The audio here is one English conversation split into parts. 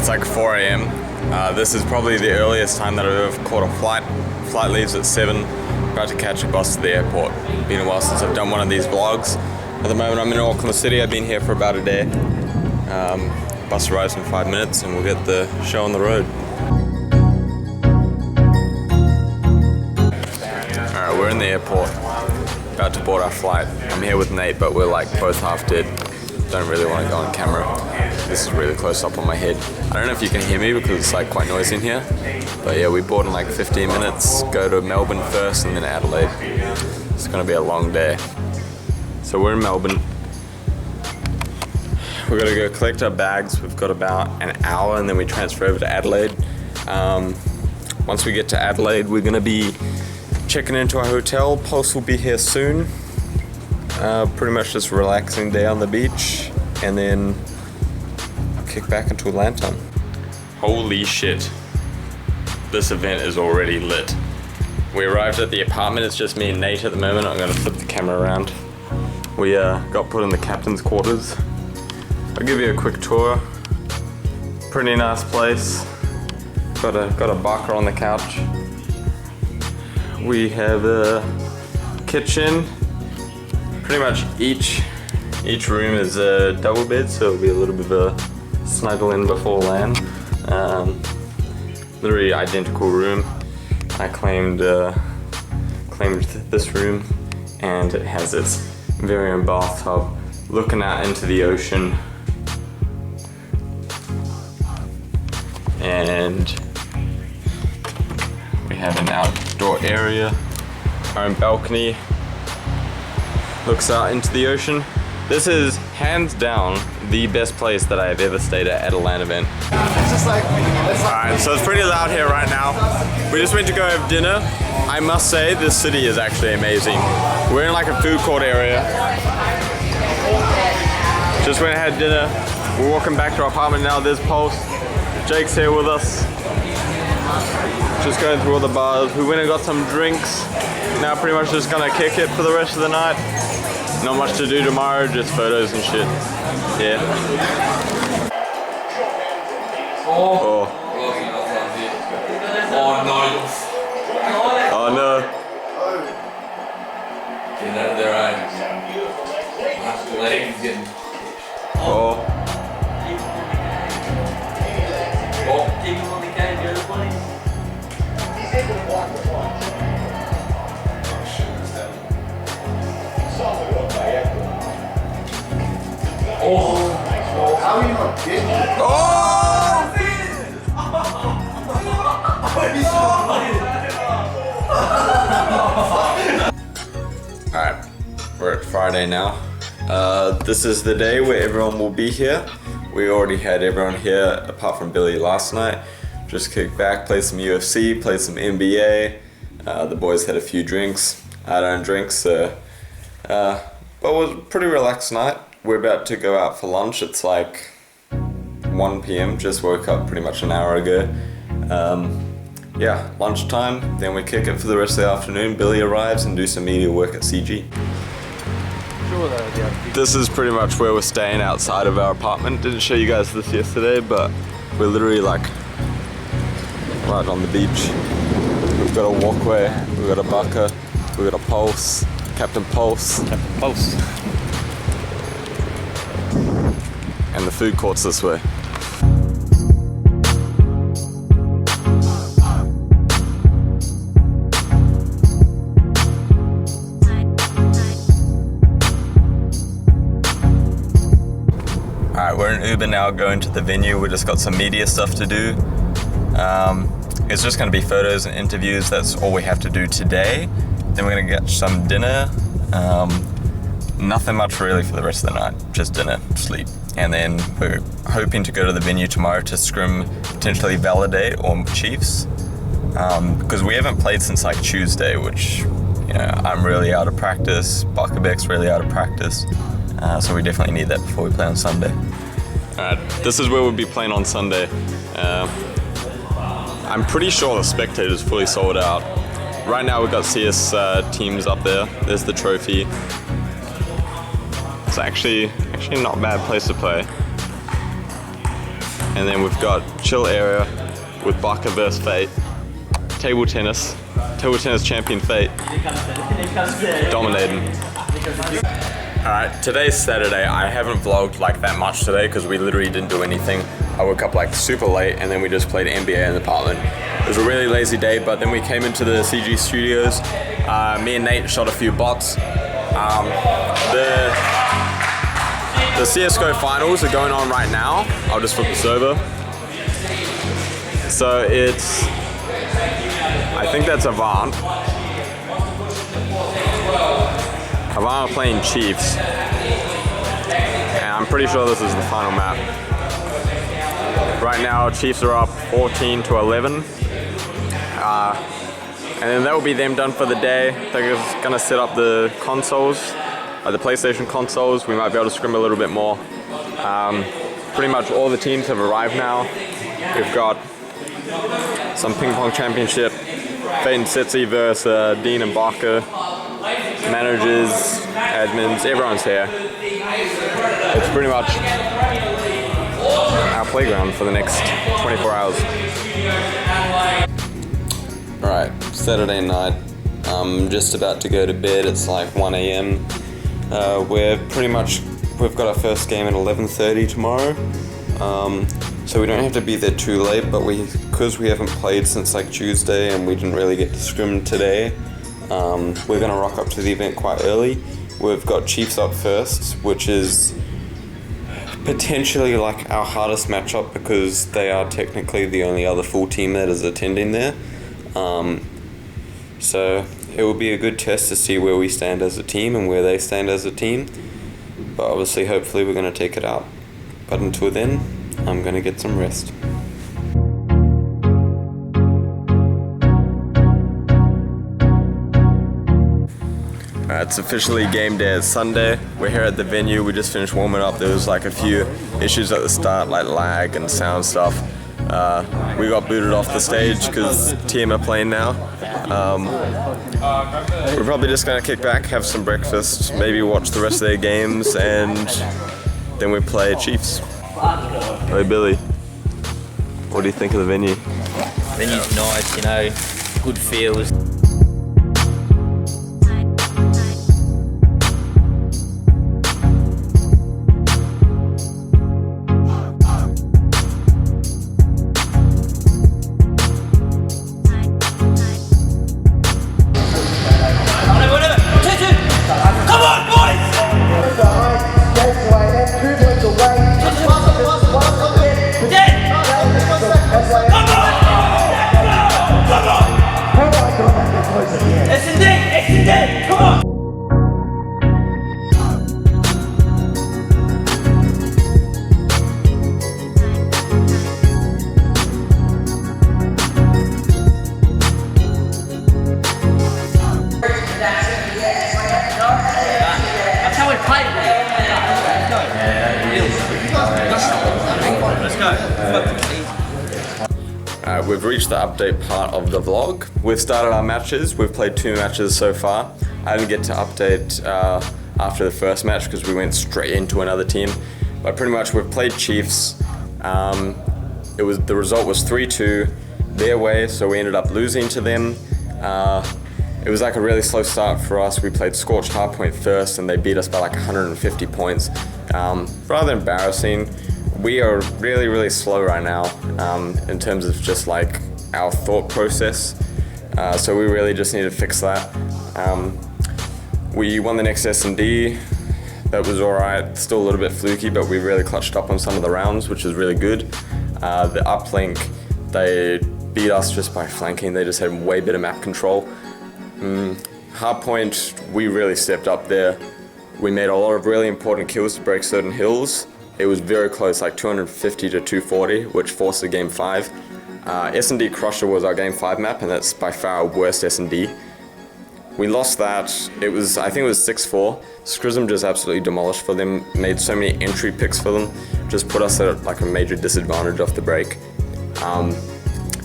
It's like 4 a.m. This is probably the earliest time that I've ever caught a flight. Flight leaves at 7. About to catch a bus to the airport. Been a while since I've done one of these vlogs. At the moment I'm in Auckland City. I've been here for about a day. Bus arrives in 5 minutes and we'll get the show on the road. Alright, we're in the airport. About to board our flight. I'm here with Nate, but we're like both half dead. Don't really want to go on camera. This is really close up on my head. I don't know if you can hear me because it's like quite noisy in here. But yeah, we board in like 15 minutes, go to Melbourne first and then Adelaide. It's gonna be a long day. So we're in Melbourne. We're gonna go collect our bags. We've got about an hour and then we transfer over to Adelaide. Once we get to Adelaide, we're gonna be checking into our hotel. Pulse will be here soon. Pretty much just a relaxing day on the beach and then kick back into LAN time. Holy shit. This event is already lit. We arrived at the apartment. It's just me and Nate at the moment. I'm gonna flip the camera around. We got put in the captain's quarters. I'll give you a quick tour. Pretty nice place. Got a barker on the couch. We have a kitchen. Pretty much each room is a double bed, so it'll be a little bit of a snuggle in before LAN. Literally identical room. I claimed this room, and it has its very own bathtub looking out into the ocean. And we have an outdoor area. Our own balcony looks out into the ocean. This is hands down the best place that I have ever stayed at a LAN event. Alright, so it's pretty loud here right now. We just went to go have dinner. I must say, this city is actually amazing. We're in like a food court area. Just went and had dinner. We're walking back to our apartment now. There's Pulse. Jake's here with us. Just going through all the bars. We went and got some drinks. Now pretty much just gonna kick it for the rest of the night. Not much to do tomorrow, just photos and shit. Yeah. Oh. Oh no. Get out of their eyes. Oh. Oh! How are you not getting it? Oh! Alright, we're at Friday now. This is the day where everyone will be here. We already had everyone here apart from Billy last night. Just kicked back, played some UFC, played some NBA. The boys had a few drinks. I don't drink, so... but it was a pretty relaxed night. We're about to go out for lunch. It's like 1 p.m. Just woke up pretty much an hour ago. Yeah, lunchtime. Then we kick it for the rest of the afternoon. Billy arrives and do some media work at CG. This is pretty much where we're staying outside of our apartment. Didn't show you guys this yesterday, but we're literally like right on the beach. We've got a walkway, we've got a barker, we've got a Pulse, Captain Pulse. Captain Pulse. And the food court's this way. Alright, we're in Uber now going to the venue. We just got some media stuff to do. It's just going to be photos and interviews. That's all we have to do today. Then we're going to get some dinner. Nothing much really for the rest of the night. Just dinner, sleep. And then we're hoping to go to the venue tomorrow to scrim, potentially Validate or Chiefs. Because we haven't played since like Tuesday, which, you know, I'm really out of practice. Buckabek's really out of practice. So we definitely need that before we play on Sunday. Alright, this is where we'll be playing on Sunday. I'm pretty sure the spectators fully sold out. Right now we've got CS teams up there. There's the trophy. It's actually not a bad place to play. And then we've got chill area with Barker vs Fate. Table tennis champion Fate. Dominating. Alright, today's Saturday. I haven't vlogged like that much today because we literally didn't do anything. I woke up like super late and then we just played NBA in the apartment. It was a really lazy day, but then we came into the CG studios. Me and Nate shot a few bots. The CSGO finals are going on right now. I'll just flip this over. So it's, I think that's Avant. Avant are playing Chiefs. And I'm pretty sure this is the final map. Right now, Chiefs are up 14-11. And then that will be them done for the day. They're just gonna set up the consoles, the PlayStation consoles. We might be able to scrim a little bit more. Pretty much all the teams have arrived now. We've got some ping pong championship, Fate and Setzi versus Dean and Barker, managers, admins, everyone's here. It's pretty much our playground for the next 24 hours. Alright, Saturday night. I'm just about to go to bed. It's like 1 a.m. We've got our first game at 11:30 tomorrow. So we don't have to be there too late, but because we haven't played since like Tuesday and we didn't really get to scrim today, we're gonna rock up to the event quite early. We've got Chiefs up first, which is potentially like our hardest matchup because they are technically the only other full team that is attending there. So it will be a good test to see where we stand as a team and where they stand as a team. But obviously, hopefully we're going to take it out. But until then, I'm going to get some rest. It's officially game day. It's Sunday. We're here at the venue. We just finished warming up. There was like a few issues at the start, like lag and sound stuff. We got booted off the stage because team are playing now. We're probably just gonna kick back, have some breakfast, maybe watch the rest of their games, and then we play Chiefs. Hey Billy, what do you think of the venue? Venue's nice, you know, good feels. We've reached the update part of the vlog. We've started our matches. We've played 2 matches so far. I didn't get to update after the first match because we went straight into another team. But pretty much we've played Chiefs. The result was 3-2 their way, so we ended up losing to them. It was like a really slow start for us. We played Scorched Hardpoint first and they beat us by like 150 points. Rather embarrassing. We are really, really slow right now in terms of just like our thought process. So we really just need to fix that. We won the next S&D. That was all right. Still a little bit fluky, but we really clutched up on some of the rounds, which is really good. The uplink, they beat us just by flanking. They just had way better map control. Hardpoint, we really stepped up there. We made a lot of really important kills to break certain hills. It was very close, like 250 to 240, which forced a game 5. S&D Crusher was our game 5 map, and that's by far our worst S&D. We lost that. I think it was 6-4. Scrism just absolutely demolished for them, made so many entry picks for them, just put us at like a major disadvantage off the break.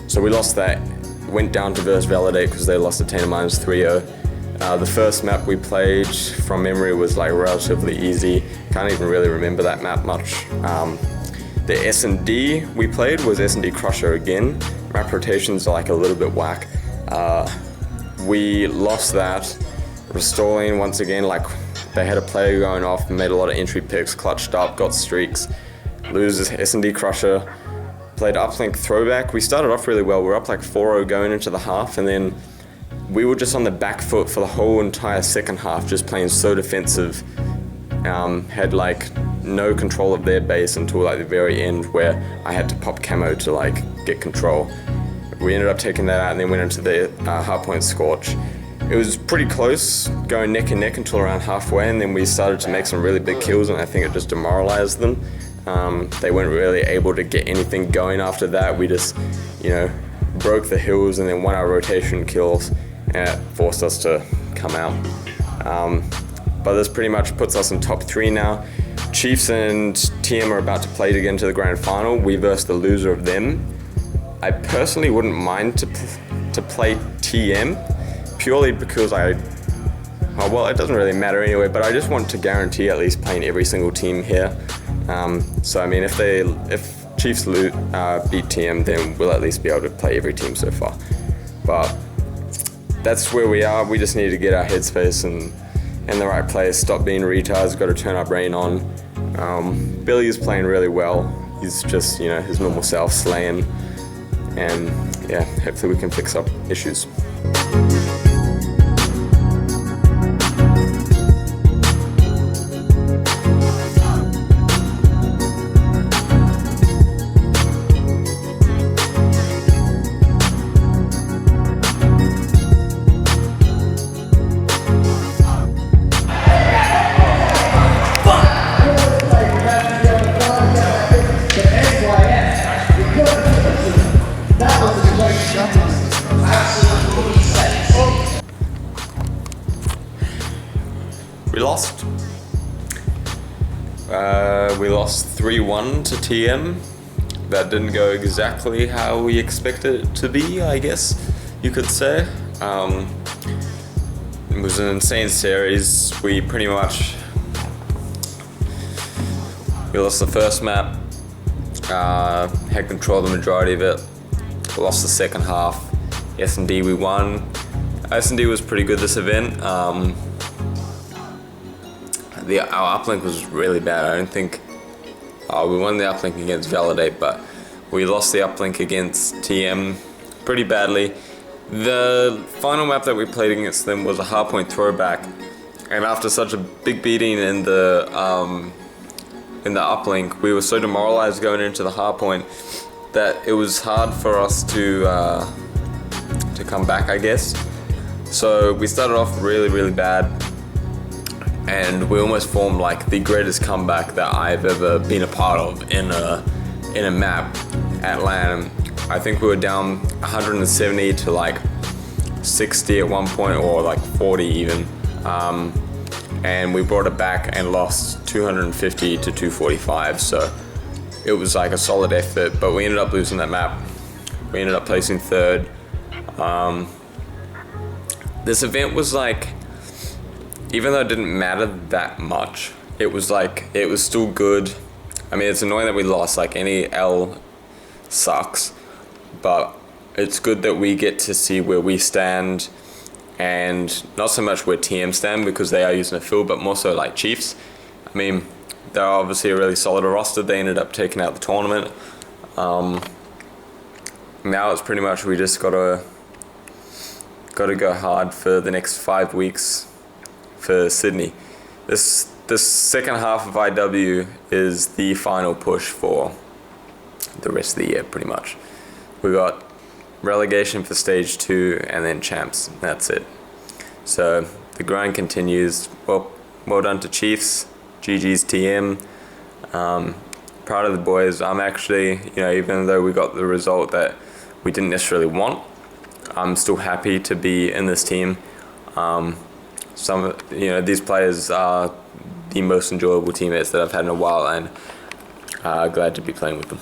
So we lost that, went down to verse Validate because they lost to Tainer Mines 3-0. The first map we played from memory was like relatively easy. Can't even really remember that map much. The S&D we played was S&D Crusher again. Map rotations are like a little bit whack. We lost that. Restoring once again, like they had a player going off, made a lot of entry picks, clutched up, got streaks. Loses S&D Crusher. Played uplink throwback. We started off really well. We were up like 4-0 going into the half, and then we were just on the back foot for the whole entire second half, just playing so defensive. Had like no control of their base until like the very end, where I had to pop camo to like get control. We ended up taking that out and then went into the hardpoint scorch. It was pretty close, going neck and neck until around halfway, and then we started to make some really big kills, and I think it just demoralized them. They weren't really able to get anything going after that. We just, broke the hills and then won our rotation kills, and it forced us to come out. But this pretty much puts us in top 3 now. Chiefs and TM are about to play to get into the grand final. We versus the loser of them. I personally wouldn't mind to play TM, purely because it doesn't really matter anyway, but I just want to guarantee at least playing every single team here. So I mean, if Chiefs beat TM, then we'll at least be able to play every team so far. But that's where we are. We just need to get our headspace in the right place, stop being retards, got to turn our brain on. Billy is playing really well. He's just, his normal self, slaying. And yeah, hopefully we can fix up issues. We lost 3-1 to TM. That didn't go exactly how we expected it to be, I guess you could say. It was an insane series. We lost the first map, had control of the majority of it. We lost the second half. S&D we won. S&D was pretty good this event. Our uplink was really bad. I don't think we won the uplink against Validate, but we lost the uplink against TM pretty badly. The final map that we played against them was a hardpoint throwback, and after such a big beating in the uplink, we were so demoralized going into the hardpoint that it was hard for us to come back, I guess. So we started off really, really bad, and we almost formed like the greatest comeback that I've ever been a part of in a map at LAN. I think we were down 170 to like 60 at one point, or like 40 even, and we brought it back and lost 250 to 245. So it was like a solid effort, but we ended up losing that map. We ended up placing third. This event was like, even though it didn't matter that much, it was still good. I mean, it's annoying that we lost, like any L sucks, but it's good that we get to see where we stand, and not so much where TM stand, because they are using a fill, but more so like Chiefs. I mean, they're obviously a really solid roster. They ended up taking out the tournament. Now it's pretty much we just gotta go hard for the next 5 weeks for Sydney. This second half of IW is the final push for the rest of the year, pretty much. We got relegation for stage 2 and then champs. That's it. So the grind continues. Well done to Chiefs. GG's TM. Proud of the boys. I'm actually, even though we got the result that we didn't necessarily want, I'm still happy to be in this team. These players are the most enjoyable teammates that I've had in a while, and glad to be playing with them.